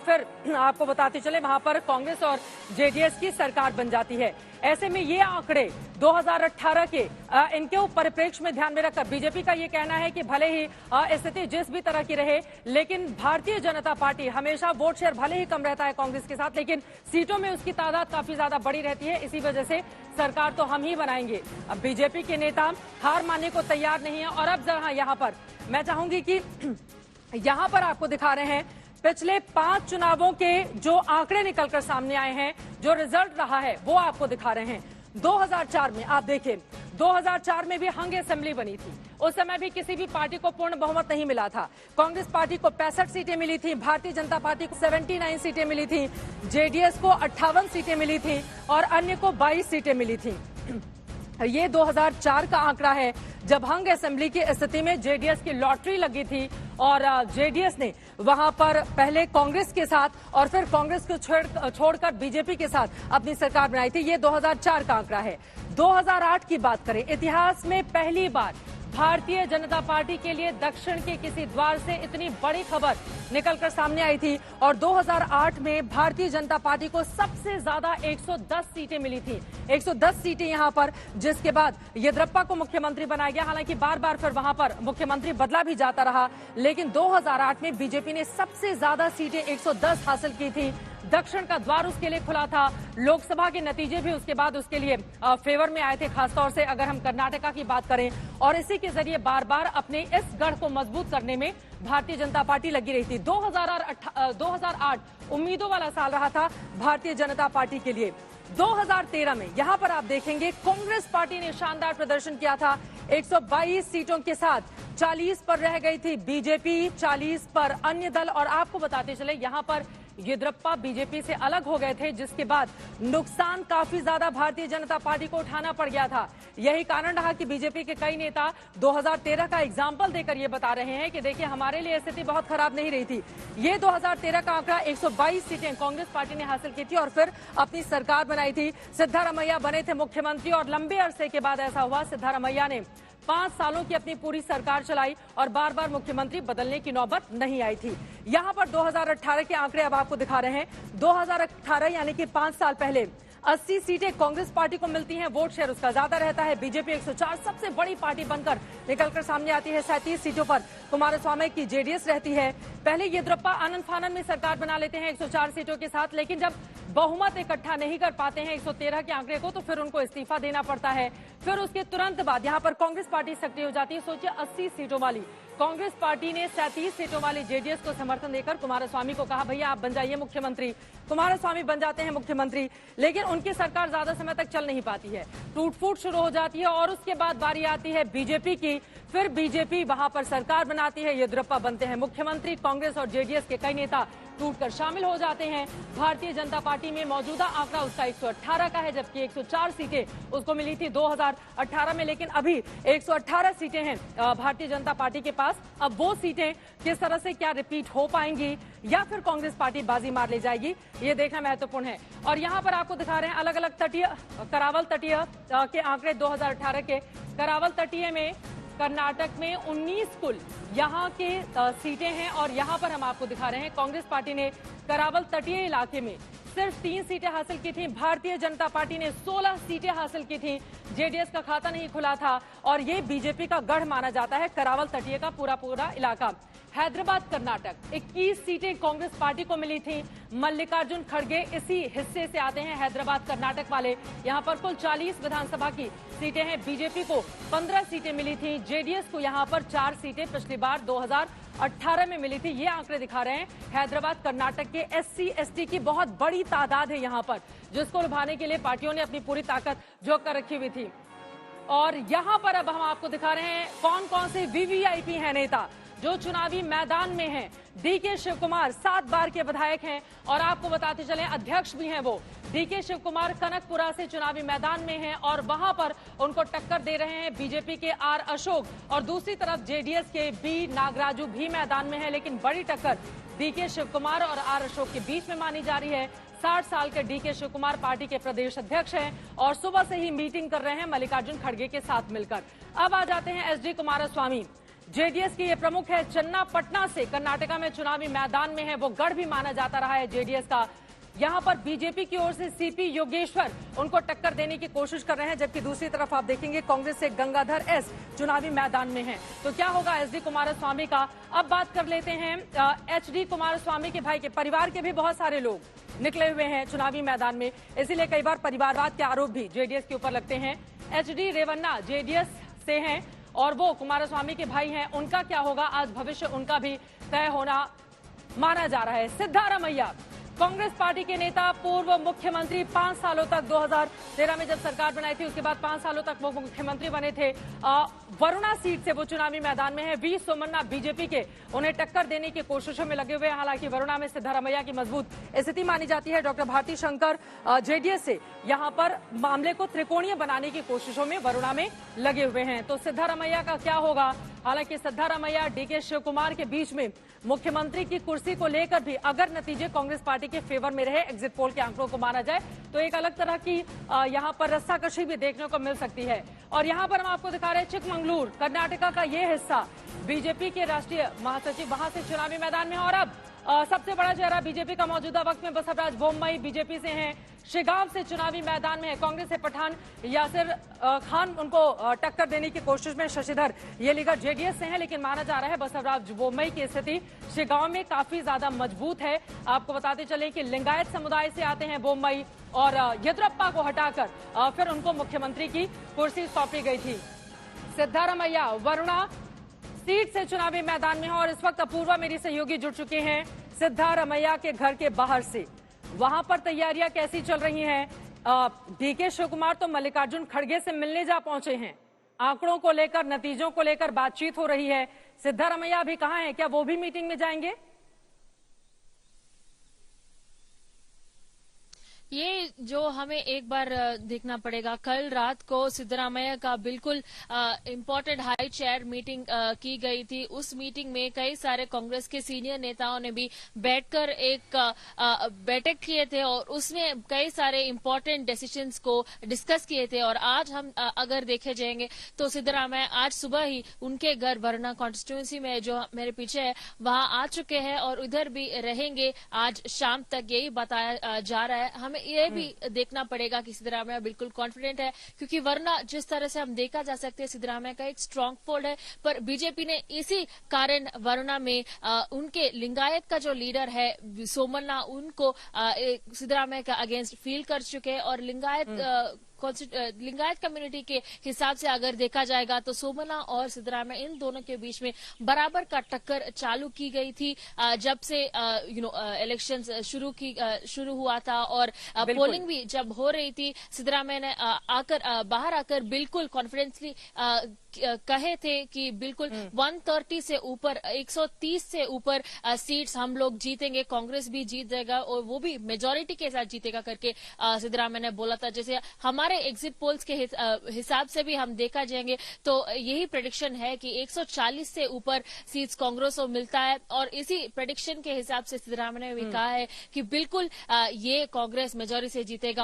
फिर आपको बताते चले वहां पर कांग्रेस और जेडीएस की सरकार बन जाती है। ऐसे में ये आंकड़े 2018 के इनके परिप्रेक्ष्य में ध्यान में रखकर बीजेपी का ये कहना है कि भले ही स्थिति जिस भी तरह की रहे, लेकिन भारतीय जनता पार्टी हमेशा वोट शेयर भले ही कम रहता है कांग्रेस के साथ, लेकिन सीटों में उसकी तादाद काफी ज्यादा बड़ी रहती है। इसी वजह से सरकार तो हम ही बनाएंगे। अब बीजेपी के नेता हार मानने को तैयार नहीं है। और अब जहां यहाँ पर मैं चाहूंगी कि यहाँ पर आपको दिखा रहे हैं पिछले 5 चुनावों के जो आंकड़े निकलकर सामने आए हैं, जो रिजल्ट रहा है वो आपको दिखा रहे हैं। 2004 में आप देखिए, 2004 में भी हंग असेंबली बनी थी। उस समय भी किसी भी पार्टी को पूर्ण बहुमत नहीं मिला था। कांग्रेस पार्टी को 65 सीटें मिली थी, भारतीय जनता पार्टी को 79 सीटें मिली थी, जेडीएस को 58 सीटें मिली थी और अन्य को 22 सीटें मिली थी। ये 2004 का आंकड़ा है, जब हंग असेंबली की स्थिति में जेडीएस की लॉटरी लगी थी और जेडीएस ने वहां पर पहले कांग्रेस के साथ और फिर कांग्रेस को छोड़कर बीजेपी के साथ अपनी सरकार बनाई थी। ये 2004 का आंकड़ा है। 2008 की बात करें, इतिहास में पहली बार भारतीय जनता पार्टी के लिए दक्षिण के किसी द्वार से इतनी बड़ी खबर निकलकर सामने आई थी और 2008 में भारतीय जनता पार्टी को सबसे ज्यादा 110 सीटें मिली थी। 110 सीटें यहां पर, जिसके बाद येदियुरप्पा को मुख्यमंत्री बनाया गया। हालांकि बार बार फिर वहां पर मुख्यमंत्री बदला भी जाता रहा, लेकिन 2008 में बीजेपी ने सबसे ज्यादा सीटें 110 हासिल की थी। दक्षिण का द्वार उसके लिए खुला था। लोकसभा के नतीजे भी उसके बाद उसके लिए फेवर में आए थे, खासतौर से अगर हम कर्नाटका की बात करें। और इसी के जरिए बार बार अपने इस गढ़ को मजबूत करने में भारतीय जनता पार्टी लगी रही थी। 2008 उम्मीदों वाला साल रहा था भारतीय जनता पार्टी के लिए। 2013 में यहां पर आप देखेंगे कांग्रेस पार्टी ने शानदार प्रदर्शन किया था। 122 सीटों के साथ 40 पर रह गई थी बीजेपी, 40 पर अन्य दल। और आपको बताते चले यहां पर येदियुरप्पा बीजेपी से अलग हो गए थे, जिसके बाद नुकसान काफी ज्यादा भारतीय जनता पार्टी को उठाना पड़ गया था। यही कारण रहा कि बीजेपी के कई नेता 2013 का एग्जाम्पल देकर ये बता रहे हैं कि देखिए हमारे लिए स्थिति बहुत खराब नहीं रही थी। ये 2013 का आंकड़ा 122 सीटें कांग्रेस पार्टी ने हासिल की थी और फिर अपनी सरकार बनाई थी। सिद्धारमैया बने थे मुख्यमंत्री और लंबे अरसे के बाद ऐसा हुआ, सिद्धारमैया ने 5 सालों की अपनी पूरी सरकार चलाई और बार बार मुख्यमंत्री बदलने की नौबत नहीं आई थी। यहां पर 2018 के आंकड़े अब आपको दिखा रहे हैं। 2018 यानी कि 5 साल पहले 80 सीटें कांग्रेस पार्टी को मिलती हैं, वोट शेयर उसका ज्यादा रहता है। बीजेपी 104 सबसे बड़ी पार्टी बनकर निकलकर सामने आती है। 37 सीटों पर कुमारस्वामी की जेडीएस रहती है। पहले येदियुरप्पा आनंद फानन में सरकार बना लेते हैं 104 सीटों के साथ, लेकिन जब बहुमत इकट्ठा नहीं कर पाते हैं 113 के आंकड़े को, तो फिर उनको इस्तीफा देना पड़ता है। फिर उसके तुरंत बाद यहां पर कांग्रेस पार्टी सक्रिय हो जाती है। सोचिए 80 सीटों वाली कांग्रेस पार्टी ने 37 सीटों वाली जेडीएस को समर्थन देकर कुमारस्वामी को कहा भैया आप बन जाइए मुख्यमंत्री। कुमारस्वामी बन जाते हैं मुख्यमंत्री, लेकिन उनकी सरकार ज्यादा समय तक चल नहीं पाती है, टूट फूट शुरू हो जाती है। और उसके बाद बारी आती है बीजेपी की। फिर बीजेपी वहां पर सरकार बनाती है, येदियुरप्पा बनते हैं मुख्यमंत्री। कांग्रेस और जेडीएस के कई नेता टूटकर शामिल हो जाते हैं। भारतीय जनता पार्टी में मौजूदा आंकड़ा उसका 118 का है, जबकि 104 सीटें उसको मिली थी 2018 में। लेकिन अभी 118 सीटें हैं भारतीय जनता पार्टी के पास। अब वो सीटें किस तरह से क्या रिपीट हो पाएंगी या फिर कांग्रेस पार्टी बाजी मार ले जाएगी, ये देखना महत्वपूर्ण है। और यहाँ पर आपको दिखा रहे हैं अलग अलग तटीय, करावल तटीय के आंकड़े 2018 के। करावल तटीय में कर्नाटक में 19 कुल यहाँ के सीटें हैं और यहाँ पर हम आपको दिखा रहे हैं कांग्रेस पार्टी ने करावल तटीय इलाके में सिर्फ 3 सीटें हासिल की थी। भारतीय जनता पार्टी ने 16 सीटें हासिल की थी। जेडीएस का खाता नहीं खुला था और ये बीजेपी का गढ़ माना जाता है करावल तटीय का पूरा इलाका। हैदराबाद कर्नाटक 21 सीटें कांग्रेस पार्टी को मिली थी। मल्लिकार्जुन खड़गे इसी हिस्से से आते हैं, हैदराबाद कर्नाटक वाले। यहाँ पर कुल 40 विधानसभा की सीटें हैं। बीजेपी को 15 सीटें मिली थी, जेडीएस को यहाँ पर 4 सीटें पिछली बार 2018 में मिली थी। ये आंकड़े दिखा रहे हैं हैदराबाद कर्नाटक के। SC ST की बहुत बड़ी तादाद है यहाँ पर, जिसको लुभाने के लिए पार्टियों ने अपनी पूरी ताकत झोंक कर रखी हुई थी। और यहाँ पर अब हम आपको दिखा रहे हैं कौन कौन से VVIP हैं नेता जो चुनावी मैदान में हैं। DK शिवकुमार 7 बार के विधायक हैं और आपको बताते चलें अध्यक्ष भी हैं वो। DK शिवकुमार कनकपुरा से चुनावी मैदान में हैं और वहां पर उनको टक्कर दे रहे हैं बीजेपी के R अशोक। और दूसरी तरफ जेडीएस के B नागराजू भी मैदान में है, लेकिन बड़ी टक्कर DK शिवकुमार और R अशोक के बीच में मानी जा रही है। 60 साल के DK शिवकुमार पार्टी के प्रदेश अध्यक्ष हैं और सुबह से ही मीटिंग कर रहे हैं मल्लिकार्जुन खड़गे के साथ मिलकर। अब आ जाते हैं SD कुमारस्वामी। जेडीएस के ये प्रमुख है, चन्नापटना से कर्नाटका में चुनावी मैदान में है। वो गढ़ भी माना जाता रहा है जेडीएस का। यहां पर बीजेपी की ओर से सीपी योगेश्वर उनको टक्कर देने की कोशिश कर रहे हैं, जबकि दूसरी तरफ आप देखेंगे कांग्रेस से गंगाधर एस चुनावी मैदान में हैं। तो क्या होगा एचडी कुमारस्वामी का? अब बात कर लेते हैं एचडी कुमारस्वामी के भाई के परिवार के भी बहुत सारे लोग निकले हुए हैं चुनावी मैदान में, इसीलिए कई बार परिवारवाद के आरोप भी जेडीएस के ऊपर लगते हैं। एचडी रेवन्ना जेडीएस से हैं और वो कुमारस्वामी के भाई हैं। उनका क्या होगा? आज भविष्य उनका भी तय होना माना जा रहा है। सिद्धारमैया कांग्रेस पार्टी के नेता, पूर्व मुख्यमंत्री, 5 सालों तक 2013 में जब सरकार बनाई थी उसके बाद 5 सालों तक वो मुख्यमंत्री बने थे। वरुणा सीट से वो चुनावी मैदान में है। वी सोमन्ना बीजेपी के उन्हें टक्कर देने की कोशिशों में लगे हुए हैं। हालांकि वरुणा में सिद्धारमैया की मजबूत स्थिति मानी जाती है। डॉक्टर भारती शंकर जेडीएस से यहां पर मामले को त्रिकोणीय बनाने की कोशिशों में वरुणा में लगे हुए हैं। तो सिद्धारमैया का क्या होगा? हालांकि सिद्धारमैया डीके शिवकुमार के बीच में मुख्यमंत्री की कुर्सी को लेकर भी अगर नतीजे कांग्रेस पार्टी के फेवर में रहे, एग्जिट पोल के आंकड़ों को माना जाए, तो एक अलग तरह की यहां पर रस्साकशी भी देखने को मिल सकती है। और यहां पर हम आपको दिखा रहे हैं चिकमंगलूर, कर्नाटका का ये हिस्सा, बीजेपी के राष्ट्रीय महासचिव वहां से चुनावी मैदान में। और अब सबसे बड़ा चेहरा बीजेपी का मौजूदा वक्त में बसवराज बोम्मई बीजेपी से हैं, शिगांव से चुनावी मैदान में है। कांग्रेस से पठान यासिर खान उनको टक्कर देने की कोशिश में, शशिधर ये लीडर जेडीएस से हैं, लेकिन माना जा रहा है बसवराज बोम्मई की स्थिति शिगांव में काफी ज्यादा मजबूत है। आपको बताते चले कि लिंगायत समुदाय से आते हैं बोम्मई और येदियुरप्पा को हटाकर फिर उनको मुख्यमंत्री की कुर्सी सौंपी गई थी। सिद्धारमैया वरुणा सीट से चुनावी मैदान में है और इस वक्त अपूर्वा मेरी सहयोगी जुड़ चुके हैं सिद्धारमैया के घर के बाहर से। वहां पर तैयारियां कैसी चल रही हैं? डीके शिवकुमार तो मल्लिकार्जुन खड़गे से मिलने जा पहुंचे हैं, आंकड़ों को लेकर, नतीजों को लेकर बातचीत हो रही है। सिद्धारमैया अभी कहां हैं? क्या वो भी मीटिंग में जाएंगे? ये जो हमें एक बार देखना पड़ेगा, कल रात को सिद्धरामैया का बिल्कुल इम्पोर्टेंट हाई चेयर मीटिंग की गई थी। उस मीटिंग में कई सारे कांग्रेस के सीनियर नेताओं ने भी बैठकर एक बैठक किए थे और उसमें कई सारे इम्पोर्टेंट डिसीजंस को डिस्कस किए थे। और आज हम अगर देखे जाएंगे तो सिद्धरामैया आज सुबह ही उनके घर वरुणा कॉन्स्टिट्यूंसी में जो मेरे पीछे है वहां आ चुके हैं और उधर भी रहेंगे आज शाम तक, यही बताया जा रहा है। हमें ये भी देखना पड़ेगा कि सिद्धरामैया बिल्कुल कॉन्फिडेंट है, क्योंकि वरना जिस तरह से हम देखा जा सकते हैं सिद्धरामैया का एक स्ट्रांग फोल्ड है, पर बीजेपी ने इसी कारण वरुणा में उनके लिंगायत का जो लीडर है सोमन्ना, उनको सिद्धरामैया का अगेंस्ट फील कर चुके हैं। और लिंगायत कम्युनिटी के हिसाब से अगर देखा जाएगा तो सोमन्ना और सिद्धरामैया इन दोनों के बीच में बराबर का टक्कर चालू की गई थी जब से इलेक्शंस शुरू हुआ था और पोलिंग भी जब हो रही थी। सिद्धरामैया ने बाहर आकर बिल्कुल कॉन्फिडेंसली कहे थे कि बिल्कुल 130 से ऊपर, 130 से ऊपर सीट्स हम लोग जीतेंगे, कांग्रेस भी जीत जाएगा और वो भी मेजोरिटी के साथ जीतेगा करके सिद्धरामैया ने बोला था। जैसे हमारे एग्जिट पोल्स के हिसाब से भी हम देखा जाएंगे तो यही प्रेडिक्शन है कि 140 से ऊपर सीट्स कांग्रेस को मिलता है और इसी प्रेडिक्शन के हिसाब से सिद्धरामैया ने भी कहा है कि बिल्कुल ये कांग्रेस मेजोरिटी से जीतेगा।